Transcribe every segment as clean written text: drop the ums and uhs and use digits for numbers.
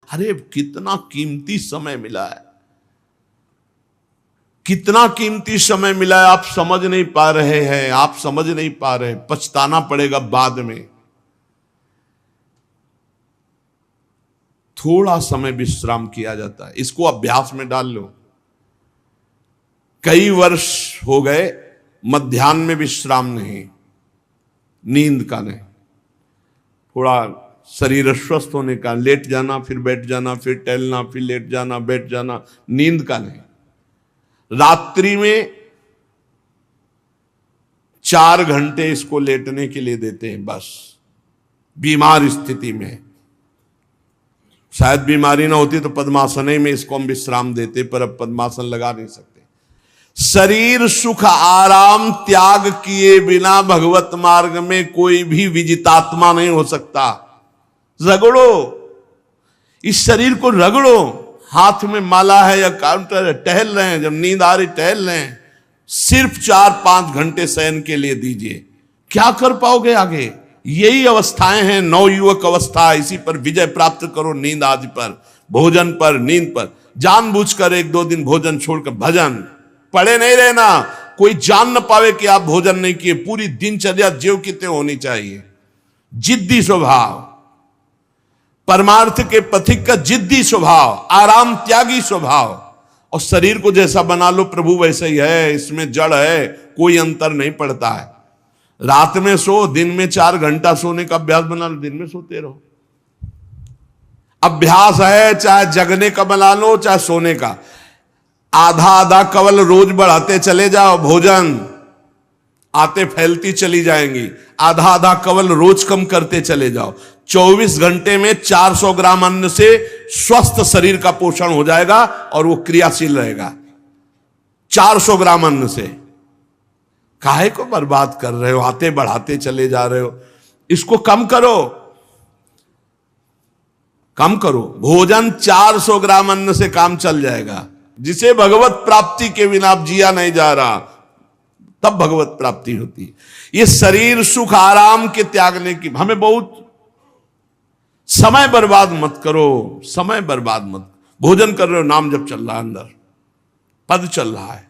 अरे कितना कीमती समय मिला है, कितना कीमती समय मिला है, आप समझ नहीं पा रहे हैं, आप समझ नहीं पा रहे, पछताना पड़ेगा बाद में। थोड़ा समय विश्राम किया जाता है, इसको अभ्यास में डाल लो। कई वर्ष हो गए मध्याह्न में विश्राम नहीं, नींद का नहीं, थोड़ा शरीर स्वस्थ होने का, लेट जाना फिर बैठ जाना, फिर टहलना, फिर लेट जाना बैठ जाना, नींद का नहीं। रात्रि में 4 घंटे इसको लेटने के लिए देते हैं बस, बीमार स्थिति में। शायद बीमारी ना होती तो पद्मासन में इसको हम विश्राम देते, पर अब पद्मासन लगा नहीं सकते। शरीर सुख आराम त्याग किए बिना भगवत मार्ग में कोई भी विजितात्मा नहीं हो सकता। रगड़ो, इस शरीर को रगड़ो, हाथ में माला है या काउंटर है, टहल रहे हैं, जब नींद आ रही टहल रहे हैं, सिर्फ 4-5 घंटे शयन के लिए दीजिए। क्या कर पाओगे आगे? यही अवस्थाएं हैं, नवयुवक अवस्था। इसी पर विजय प्राप्त करो, नींद आदि पर, भोजन पर, नींद पर। जानबूझकर 1-2 दिन भोजन छोड़कर भजन पड़े नहीं रहना, कोई जान न पावे कि आप भोजन नहीं किए। पूरी दिनचर्या ज्यों की त्यों होनी चाहिए। जिद्दी स्वभाव, परमार्थ के पथिक का जिद्दी स्वभाव, आराम त्यागी स्वभाव। और शरीर को जैसा बना लो प्रभु वैसे ही है, इसमें जड़ है, कोई अंतर नहीं पड़ता है। रात में सो, दिन में 4 घंटा सोने का अभ्यास बना लो, दिन में सोते रहो। अभ्यास है, चाहे जगने का बना लो चाहे सोने का। आधा आधा कवल रोज बढ़ाते चले जाओ, भोजन आते फैलती चली जाएंगी। आधा आधा कवल रोज कम करते चले जाओ। 24 घंटे में 400 ग्राम अन्न से स्वस्थ शरीर का पोषण हो जाएगा और वो क्रियाशील रहेगा। 400 ग्राम अन्न से काहे को बर्बाद कर रहे हो? आते बढ़ाते चले जा रहे हो। इसको कम करो, कम करो। भोजन 400 ग्राम अन्न से काम चल जाएगा। जिसे भगवत प्राप्ति के बिना आप जिया नहीं जा रहा, तब भगवत प्राप्ति होती है। ये शरीर सुख आराम के त्यागने की, हमें बहुत समय बर्बाद मत करो, समय बर्बाद मत। भोजन कर रहे हो, नाम जब चल रहा है, अंदर पद चल रहा है,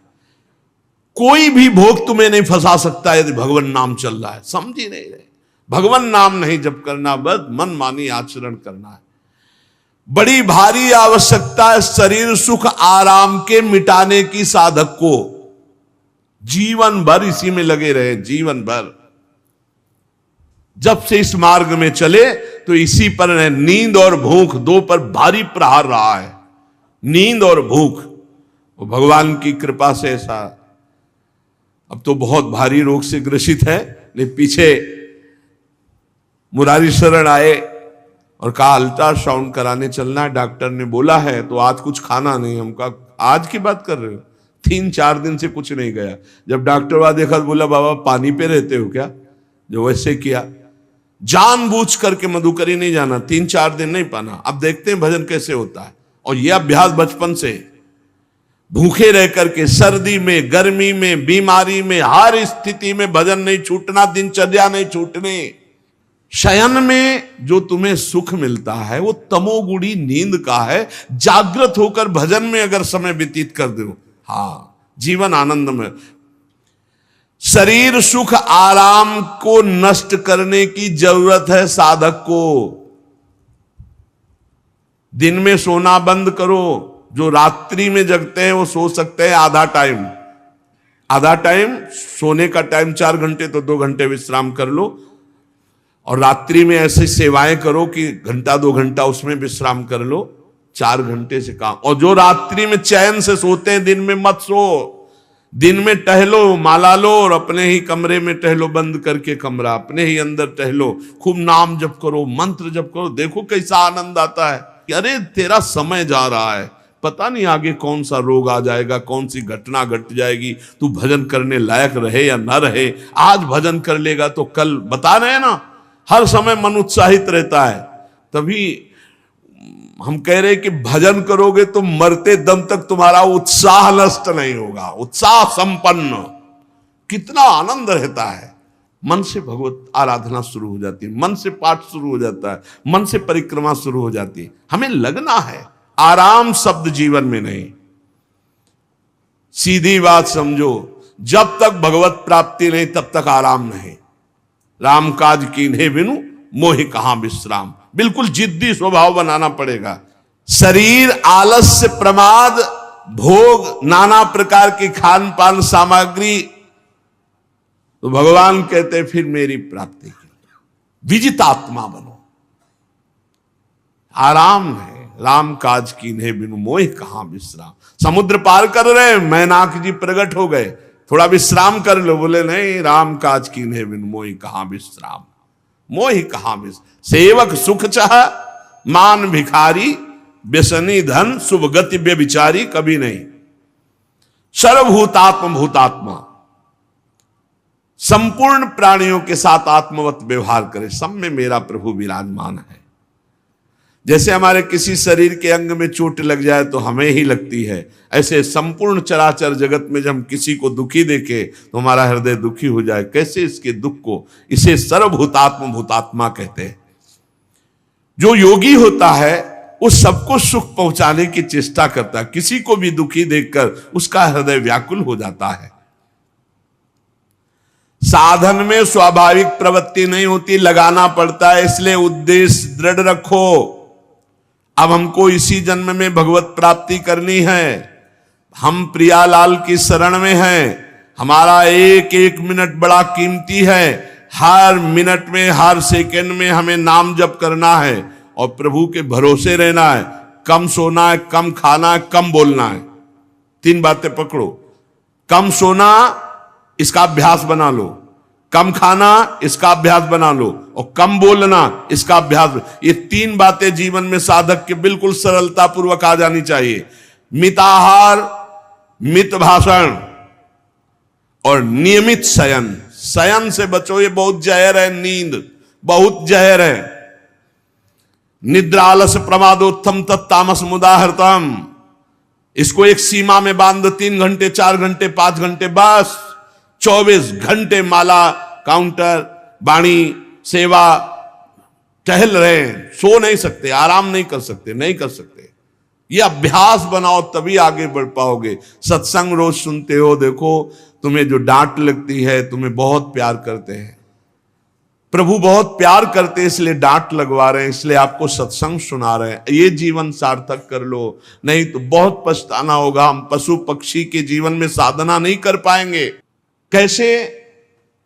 कोई भी भोग तुम्हें नहीं फंसा सकता यदि भगवान नाम चल रहा है। समझ ही नहीं रहे, भगवान नाम नहीं जब करना, बस मन मानी आचरण करना है। बड़ी भारी आवश्यकता है शरीर सुख आराम के मिटाने की साधक को। जीवन भर इसी में लगे रहे, जीवन भर। जब से इस मार्ग में चले तो इसी पर है। नींद और भूख, 2 पर भारी प्रहार रहा है, नींद और भूख। वो भगवान की कृपा से ऐसा, अब तो बहुत भारी रोग से ग्रसित है। लेकिन पीछे मुरारी शरण आए और कहा अल्ट्रासाउंड कराने चलना है, डॉक्टर ने बोला है, तो आज कुछ खाना नहीं। हम कहा आज की बात कर रहे हो? 3-4 दिन से कुछ नहीं गया। जब डॉक्टर वहां देखा तो बोला बाबा पानी पे रहते हो क्या? जो वैसे किया, जानबूझ करके मधुकरी नहीं जाना, 3-4 दिन नहीं पाना। अब देखते हैं भजन कैसे होता है। और यह अभ्यास बचपन से, भूखे रह करके, सर्दी में, गर्मी में, बीमारी में, हर स्थिति में भजन नहीं छूटना, दिनचर्या नहीं छूटने। शयन में जो तुम्हें सुख मिलता है वो तमोगुणी नींद का है। जागृत होकर भजन में अगर समय व्यतीत कर दो, हाँ, जीवन आनंद में। शरीर सुख आराम को नष्ट करने की जरूरत है साधक को। दिन में सोना बंद करो। जो रात्रि में जगते हैं वो सो सकते हैं आधा टाइम, आधा टाइम सोने का टाइम 4 घंटे, तो 2 घंटे विश्राम कर लो। और रात्रि में ऐसी सेवाएं करो कि 1-2 घंटा उसमें विश्राम कर लो, 4 घंटे से काम। और जो रात्रि में चैन से सोते हैं, दिन में मत सो। दिन में टहलो, माला लो और अपने ही कमरे में टहलो, बंद करके कमरा, अपने ही अंदर टहलो, खूब नाम जप करो, मंत्र जप करो। देखो कैसा आनंद आता है कि अरे तेरा समय जा रहा है, पता नहीं आगे कौन सा रोग आ जाएगा, कौन सी घटना घट जाएगी, तू भजन करने लायक रहे या ना रहे। आज भजन कर लेगा तो कल, बता रहे हैं ना, हर समय मन उत्साहित रहता है। तभी हम कह रहे कि भजन करोगे तो मरते दम तक तुम्हारा उत्साह नष्ट नहीं होगा, उत्साह संपन्न। कितना आनंद रहता है। मन से भगवत आराधना शुरू हो जाती है, मन से पाठ शुरू हो जाता है, मन से परिक्रमा शुरू हो जाती है। हमें लगना है, आराम शब्द जीवन में नहीं। सीधी बात समझो, जब तक भगवत प्राप्ति नहीं तब तक आराम नहीं। राम काज कीन्हे बिनु मोहि कहां विश्राम। बिल्कुल जिद्दी स्वभाव बनाना पड़ेगा। शरीर, आलस्य, प्रमाद, भोग, नाना प्रकार की खान पान सामग्री, तो भगवान कहते फिर मेरी प्राप्ति के लिए विजितात्मा बनो। आराम है, राम काज कीन्हे बिनु मोहि कहां विश्राम। समुद्र पार कर रहे, मैनाक जी प्रकट हो गए, थोड़ा विश्राम कर लो। बोले नहीं, राम काज कीन्हे बिनु मोहि कहां विश्राम। मोहि कहां विश्राम। सेवक सुख चाह, मान भिखारी, व्यसनी धन, शुभ गति व्यभिचारी, कभी नहीं। सर्वभूतात्म भूतात्मा, संपूर्ण प्राणियों के साथ आत्मवत व्यवहार करे, सब में मेरा प्रभु विराजमान है। जैसे हमारे किसी शरीर के अंग में चोट लग जाए तो हमें ही लगती है, ऐसे संपूर्ण चराचर जगत में जब हम किसी को दुखी देखे तो हमारा हृदय दुखी हो जाए। कैसे इसके दुख को, इसे सर्वभूतात्म भूतात्मा कहते हैं। जो योगी होता है उस सबको सुख पहुंचाने की चेष्टा करता है, किसी को भी दुखी देखकर उसका हृदय व्याकुल हो जाता है। साधन में स्वाभाविक प्रवृत्ति नहीं होती, लगाना पड़ता है, इसलिए उद्देश्य दृढ़ रखो। अब हमको इसी जन्म में भगवत प्राप्ति करनी है। हम प्रियालाल की शरण में हैं। हमारा एक एक मिनट बड़ा कीमती है। हर मिनट में, हर सेकंड में हमें नाम जप करना है और प्रभु के भरोसे रहना है। कम सोना है, कम खाना है, कम बोलना है। तीन बातें पकड़ो। कम सोना, इसका अभ्यास बना लो। कम खाना, इसका अभ्यास बना लो। और कम बोलना, इसका अभ्यास। ये तीन बातें जीवन में साधक के बिल्कुल सरलता पूर्वक आ जानी चाहिए। मिताहार, मित भाषण और नियमित शयन। शयन से बचो, ये बहुत जहर है। नींद बहुत जहर है। निद्रा आलस प्रमादोत्थम तत्तामस मुदाहृतम। इसको एक सीमा में बांध दो, 3 घंटे, 4 घंटे, 5 घंटे, बस 24 घंटे माला, काउंटर, वाणी, सेवा, टहल रहे हैं। सो नहीं सकते, आराम नहीं कर सकते, नहीं कर सकते। ये अभ्यास बनाओ, तभी आगे बढ़ पाओगे। सत्संग रोज सुनते हो, देखो तुम्हें जो डांट लगती है, तुम्हें बहुत प्यार करते हैं, प्रभु बहुत प्यार करते हैं, इसलिए डांट लगवा रहे हैं, इसलिए आपको सत्संग सुना रहे हैं। ये जीवन सार्थक कर लो, नहीं तो बहुत पछताना होगा। हम पशु पक्षी के जीवन में साधना नहीं कर पाएंगे। कैसे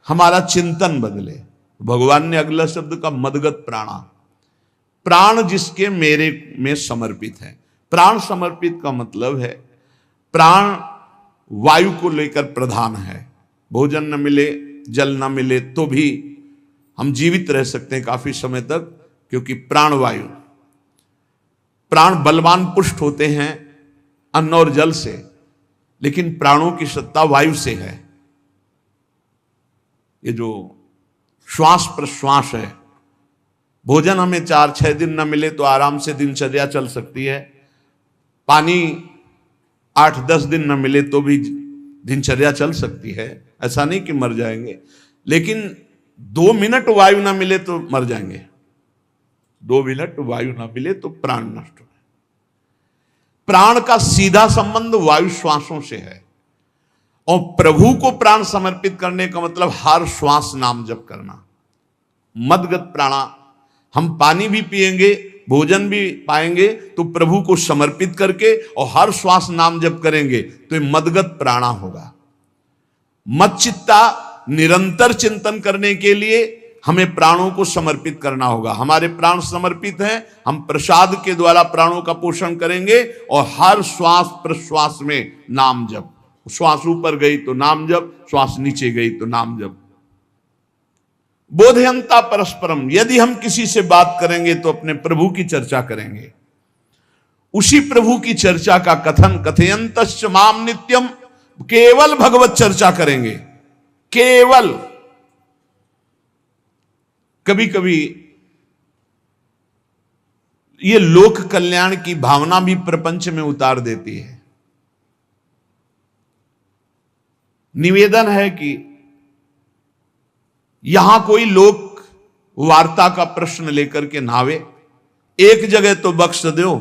हमारा चिंतन बदले? भगवान ने अगला शब्द का मदगत प्राणा। प्राण जिसके मेरे में समर्पित है। प्राण समर्पित का मतलब है प्राण वायु को लेकर प्रधान है। भोजन न मिले, जल न मिले तो भी हम जीवित रह सकते हैं काफी समय तक, क्योंकि प्राण वायु। प्राण बलवान पुष्ट होते हैं अन्न और जल से, लेकिन प्राणों की सत्ता वायु से है। ये जो श्वास प्रश्वास है, भोजन हमें 4-6 दिन न मिले तो आराम से दिनचर्या चल सकती है। पानी 8-10 दिन न मिले तो भी दिनचर्या चल सकती है। ऐसा नहीं कि मर जाएंगे, लेकिन 2 मिनट वायु ना मिले तो मर जाएंगे। 2 मिनट वायु ना मिले तो प्राण नष्ट हो। प्राण का सीधा संबंध वायु श्वासों से है। और प्रभु को प्राण समर्पित करने का मतलब हर श्वास नाम जप करना। मदगत प्राणा। हम पानी भी पिएंगे, भोजन भी पाएंगे तो प्रभु को समर्पित करके और हर श्वास नाम जप करेंगे तो ये मदगत प्राणा होगा। मत चित्ता, निरंतर चिंतन करने के लिए हमें प्राणों को समर्पित करना होगा। हमारे प्राण समर्पित हैं, हम प्रसाद के द्वारा प्राणों का पोषण करेंगे और हर श्वास प्रश्वास में नाम जप। श्वास ऊपर गई तो नाम जप, श्वास नीचे गई तो नाम जप। बोधयंता परस्परम। यदि हम किसी से बात करेंगे तो अपने प्रभु की चर्चा करेंगे। उसी प्रभु की चर्चा का कथन, कथयंतश्च माम नित्यम, केवल भगवत चर्चा करेंगे। केवल। कभी कभी ये लोक कल्याण की भावना भी प्रपंच में उतार देती है। निवेदन है कि यहां कोई लोक वार्ता का प्रश्न लेकर के नावे, एक जगह तो बख्श दो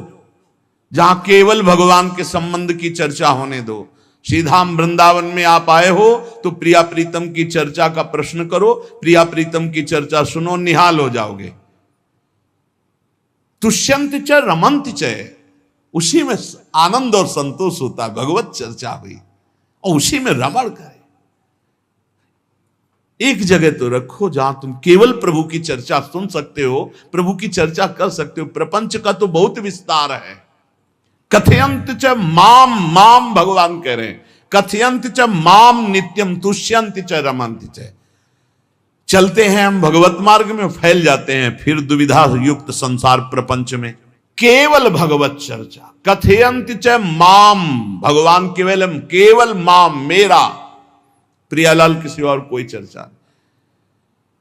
जहां केवल भगवान के संबंध की चर्चा होने दो। श्रीधाम वृंदावन में आप आए हो तो प्रिया प्रीतम की चर्चा का प्रश्न करो, प्रिया प्रीतम की चर्चा सुनो, निहाल हो जाओगे। तुष्यंत च रमंत च, उसी में आनंद और संतोष होता, भगवत चर्चा हुई और उसी में रमण करे। एक जगह तो रखो जहां तुम केवल प्रभु की चर्चा सुन सकते हो, प्रभु की चर्चा कर सकते हो। प्रपंच का तो बहुत विस्तार है। कथयंत च माम, माम भगवान कह रहे हैं, कथयंत च माम नित्यम तुष्यंत च रमंत च। चलते हैं हम भगवत मार्ग में, फैल जाते हैं फिर दुविधा युक्त संसार प्रपंच में। केवल भगवत चर्चा, कथयंत च माम, भगवान केवलम, केवल माम, मेरा, प्रियालाल के सिवा और कोई चर्चा।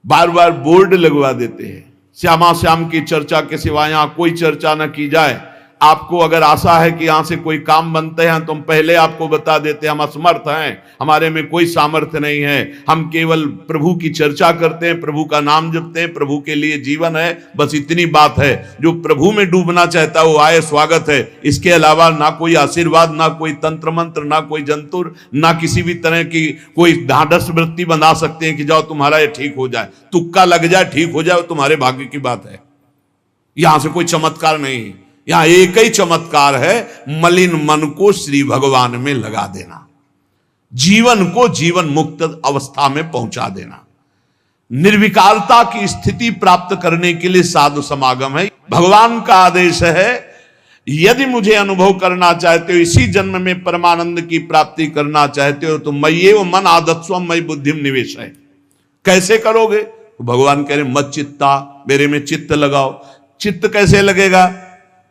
बार बार बोर्ड लगवा देते हैं, श्यामा श्याम की चर्चा के सिवा यहां कोई चर्चा न की जाए। आपको अगर आशा है कि यहां से कोई काम बनते हैं तो हम पहले आपको बता देते हैं, हम असमर्थ हैं, हमारे में कोई सामर्थ्य नहीं है। हम केवल प्रभु की चर्चा करते हैं, प्रभु का नाम जपते हैं, प्रभु के लिए जीवन है, बस इतनी बात है। जो प्रभु में डूबना चाहता है वो आए, स्वागत है। इसके अलावा ना कोई आशीर्वाद, ना कोई तंत्र मंत्र, ना कोई जंतुर, ना किसी भी तरह की कोई ढांढस वृत्ति बना सकते हैं कि जाओ तुम्हारा ये ठीक हो जाए, तुक्का लग जाए, ठीक हो जाए, तुम्हारे भाग्य की बात है। यहां से कोई चमत्कार नहीं, यहां एक ही चमत्कार है, मलिन मन को श्री भगवान में लगा देना, जीवन को जीवन मुक्त अवस्था में पहुंचा देना। निर्विकारता की स्थिति प्राप्त करने के लिए साधु समागम है। भगवान का आदेश है, यदि मुझे अनुभव करना चाहते हो, इसी जन्म में परमानंद की प्राप्ति करना चाहते हो तो मय्येव मन आदत्स्वम मयि बुद्धिम निवेश है। कैसे करोगे? तो भगवान कह रहे मत चित्ता, मेरे में चित्त लगाओ। चित्त कैसे लगेगा?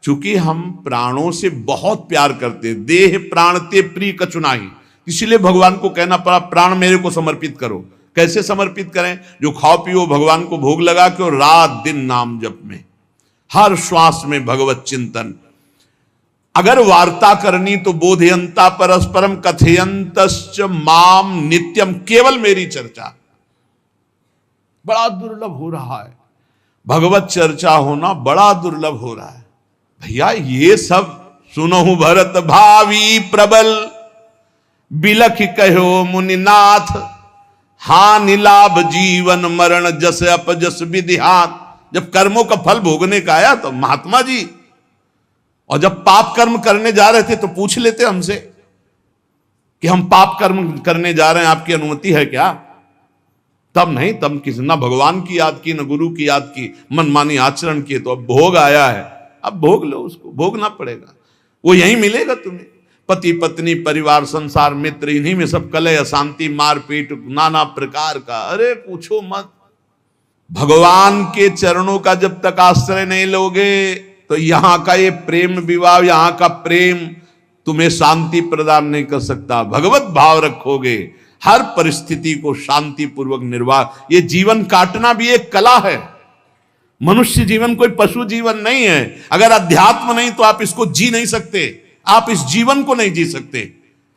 चूंकि हम प्राणों से बहुत प्यार करते, देह प्राण ते प्रिय कछुनाही, इसीलिए भगवान को कहना पड़ा प्राण मेरे को समर्पित करो। कैसे समर्पित करें? जो खाओ पियो भगवान को भोग लगा के और रात दिन नाम जप में, हर श्वास में भगवत चिंतन। अगर वार्ता करनी तो बोधयंता परस्परम कथयंतश्च माम नित्यम, केवल मेरी चर्चा। बड़ा दुर्लभ हो रहा है, भगवत चर्चा होना बड़ा दुर्लभ हो रहा है। भैया ये सब सुनहु भरत भावी प्रबल, बिलख कहो मुनिनाथ, हानि लाभ जीवन मरण जस अपजस विधिहात। जब कर्मों का फल भोगने का आया तो महात्मा जी, और जब पाप कर्म करने जा रहे थे तो पूछ लेते हमसे कि हम पाप कर्म करने जा रहे हैं, आपकी अनुमति है क्या? तब नहीं, तब किसी ना भगवान की याद की, न गुरु की याद की, मनमानी आचरण किए। तो अब भोग आया है, अब भोग लो, उसको भोगना पड़ेगा, वो यहीं मिलेगा तुम्हें। पति पत्नी परिवार संसार मित्र, इन्हीं में सब कलह अशांति मारपीट नाना प्रकार का, अरे पूछो मत। भगवान के चरणों का जब तक आश्रय नहीं लोगे तो यहां का ये प्रेम विवाह, यहां का प्रेम तुम्हें शांति प्रदान नहीं कर सकता। भगवत भाव रखोगे, हर परिस्थिति को शांति पूर्वक निर्वाह। ये जीवन काटना भी एक कला है। मनुष्य जीवन कोई पशु जीवन नहीं है। अगर अध्यात्म नहीं तो आप इसको जी नहीं सकते, आप इस जीवन को नहीं जी सकते।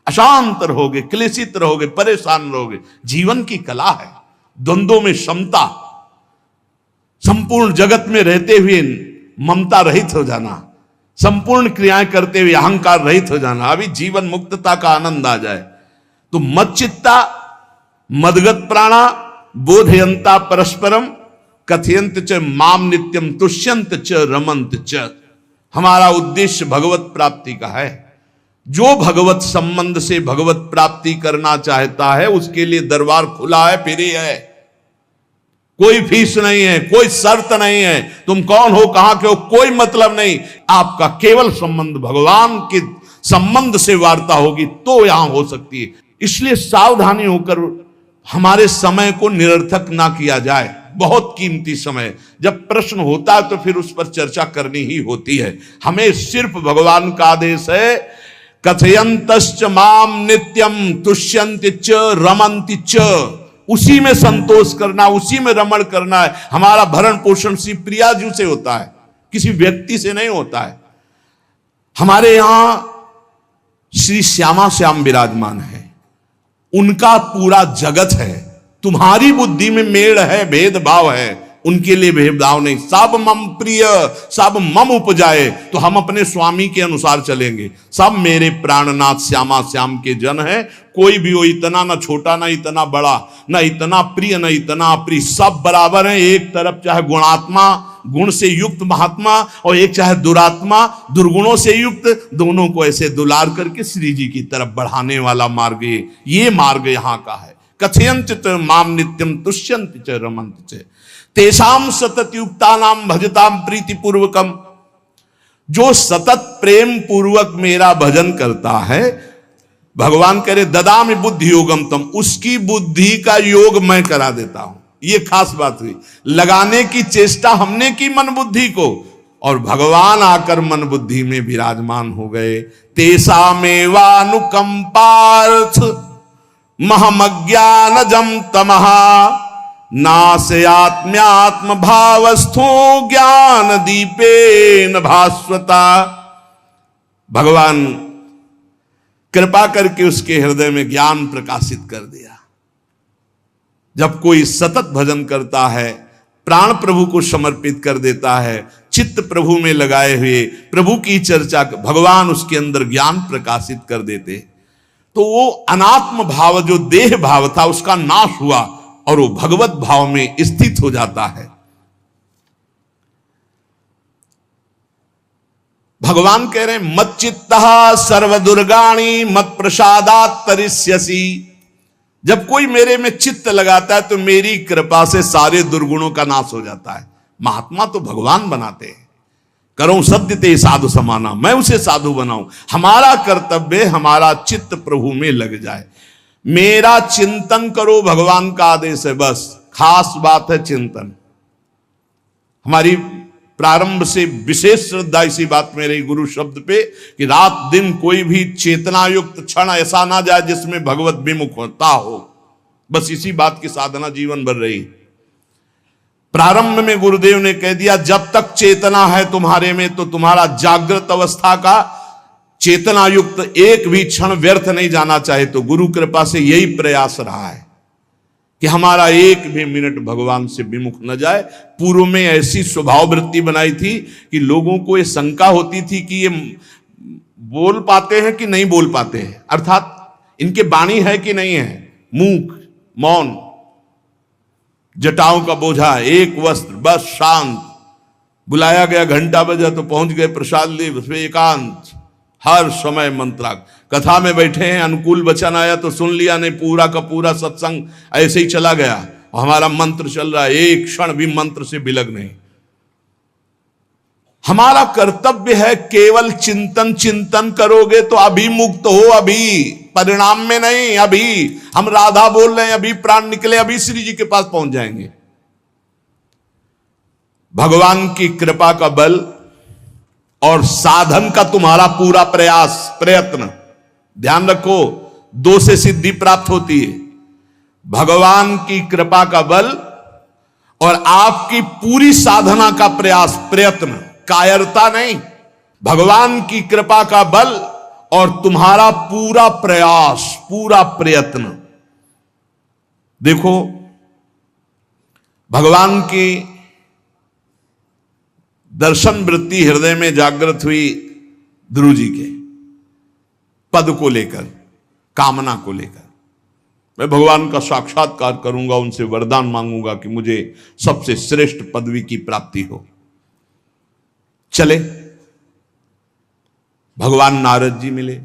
अशांत रहोगे, क्लेशित रहोगे, परेशान रहोगे। जीवन की कला है द्वंद्वों में समता, संपूर्ण जगत में रहते हुए ममता रहित हो जाना, संपूर्ण क्रियाएं करते हुए अहंकार रहित हो जाना, अभी जीवन मुक्तता का आनंद आ जाए। तो मच्चित्ता मदगत प्राणा बोधयंता परस्परम कथयंत च माम नित्यम तुष्यंत च रमंत च। हमारा उद्देश्य भगवत प्राप्ति का है। जो भगवत संबंध से भगवत प्राप्ति करना चाहता है उसके लिए दरबार खुला है, फ्री है, कोई फीस नहीं है, कोई शर्त नहीं है। तुम कौन हो, कहां के हो, कोई मतलब नहीं। आपका केवल संबंध भगवान के संबंध से वार्ता होगी तो यहां हो सकती है। इसलिए सावधानी होकर हमारे समय को निरर्थक ना किया जाए। बहुत कीमती समय, जब प्रश्न होता है तो फिर उस पर चर्चा करनी ही होती है। हमें सिर्फ भगवान का आदेश है, कथयंतश्च माम नित्यम तुष्यन्ति च रमन्ति च। उसी में संतोष करना, उसी में रमण करना है। हमारा भरण पोषण श्री प्रिया जी से होता है, किसी व्यक्ति से नहीं होता है। हमारे यहां श्री श्यामा श्याम विराजमान है, उनका पूरा जगत है, तुम्हारी बुद्धि में मेड़ है, भेदभाव है, उनके लिए भेदभाव नहीं। सब मम प्रिय, सब मम उपजाए, तो हम अपने स्वामी के अनुसार चलेंगे। सब मेरे प्राणनाथ श्यामा श्याम के जन है, कोई भी हो, इतना ना छोटा ना इतना बड़ा, ना इतना प्रिय ना इतना अप्रिय, सब बराबर है। एक तरफ चाहे गुणात्मा, गुण से युक्त महात्मा, और एक चाहे दुरात्मा, दुर्गुणों से युक्त, दोनों को ऐसे दुलार करके श्री जी की तरफ बढ़ाने वाला मार्ग ये मार्ग यहाँ का है। कथयंत च माम नित्यम तुष्यंत च रमंत च तेषाम सतत युक्ता नाम भजताम प्रीति पूर्वकम। जो सतत प्रेम पूर्वक मेरा भजन करता है, भगवान करे ददामि बुद्धि योगम तम, उसकी बुद्धि का योग मैं करा देता हूं। ये खास बात हुई, लगाने की चेष्टा हमने की मन बुद्धि को, और भगवान आकर मन बुद्धि में विराजमान हो गए। तेषामेवानुकंपार्थ महमज्ञानजं तमः नाशयात्म्यात्म भावस्थो ज्ञान दीपेन भास्वता। भगवान कृपा करके उसके हृदय में ज्ञान प्रकाशित कर दिया। जब कोई सतत भजन करता है, प्राण प्रभु को समर्पित कर देता है, चित्त प्रभु में लगाए हुए प्रभु की चर्चा, भगवान उसके अंदर ज्ञान प्रकाशित कर देते, तो वो अनात्म भाव जो देह भाव था उसका नाश हुआ और वो भगवत भाव में स्थित हो जाता है। भगवान कह रहे हैं मत चित्तः सर्वदुर्गाणि मत प्रसादात् तरिष्यसि। जब कोई मेरे में चित्त लगाता है तो मेरी कृपा से सारे दुर्गुणों का नाश हो जाता है। महात्मा तो भगवान बनाते हैं। करो सत्य ते साधु समाना, मैं उसे साधु बनाऊं। हमारा कर्तव्य, हमारा चित्त प्रभु में लग जाए। मेरा चिंतन करो, भगवान का आदेश है। बस खास बात है चिंतन। हमारी प्रारंभ से विशेष श्रद्धा इसी बात में रही गुरु शब्द पे कि रात दिन कोई भी चेतना युक्त क्षण ऐसा ना जाए जिसमें भगवत विमुखता हो। बस इसी बात की साधना जीवन भर रही। प्रारंभ में गुरुदेव ने कह दिया जब तक चेतना है तुम्हारे में तो तुम्हारा जागृत अवस्था का चेतना युक्त एक भी क्षण व्यर्थ नहीं जाना चाहे। तो गुरु कृपा से यही प्रयास रहा है कि हमारा एक भी मिनट भगवान से विमुख न जाए। पूर्व में ऐसी स्वभाव वृत्ति बनाई थी कि लोगों को ये शंका होती थी कि ये बोल पाते हैं कि नहीं बोल पाते हैं, अर्थात इनके वाणी है कि नहीं है। मूक, मौन, जटाओं का बोझा, एक वस्त्र, बस शांत। बुलाया गया, घंटा बजा तो पहुंच गए, प्रसाद लिए, उसमें एकांत, हर समय मंत्राग। कथा में बैठे हैं, अनुकूल वचन आया तो सुन लिया, नहीं पूरा का पूरा सत्संग ऐसे ही चला गया। हमारा मंत्र चल रहा है, एक क्षण भी मंत्र से बिलग नहीं। हमारा कर्तव्य है केवल चिंतन। चिंतन करोगे तो अभी मुक्त हो, अभी परिणाम में नहीं। अभी हम राधा बोल रहे हैं, अभी प्राण निकले, अभी श्री जी के पास पहुंच जाएंगे। भगवान की कृपा का बल और साधन का तुम्हारा पूरा प्रयास, प्रयत्न। ध्यान रखो, दो से सिद्धि प्राप्त होती है। भगवान की कृपा का बल और आपकी पूरी साधना का प्रयास, प्रयत्न, कायरता नहीं। भगवान की कृपा का बल और तुम्हारा पूरा प्रयास, पूरा प्रयत्न। देखो, भगवान की दर्शन वृत्ति हृदय में जागृत हुई ध्रुव जी के पद को लेकर, कामना को लेकर। मैं भगवान का साक्षात्कार करूंगा, उनसे वरदान मांगूंगा कि मुझे सबसे श्रेष्ठ पदवी की प्राप्ति हो। चले, भगवान नारद जी मिले।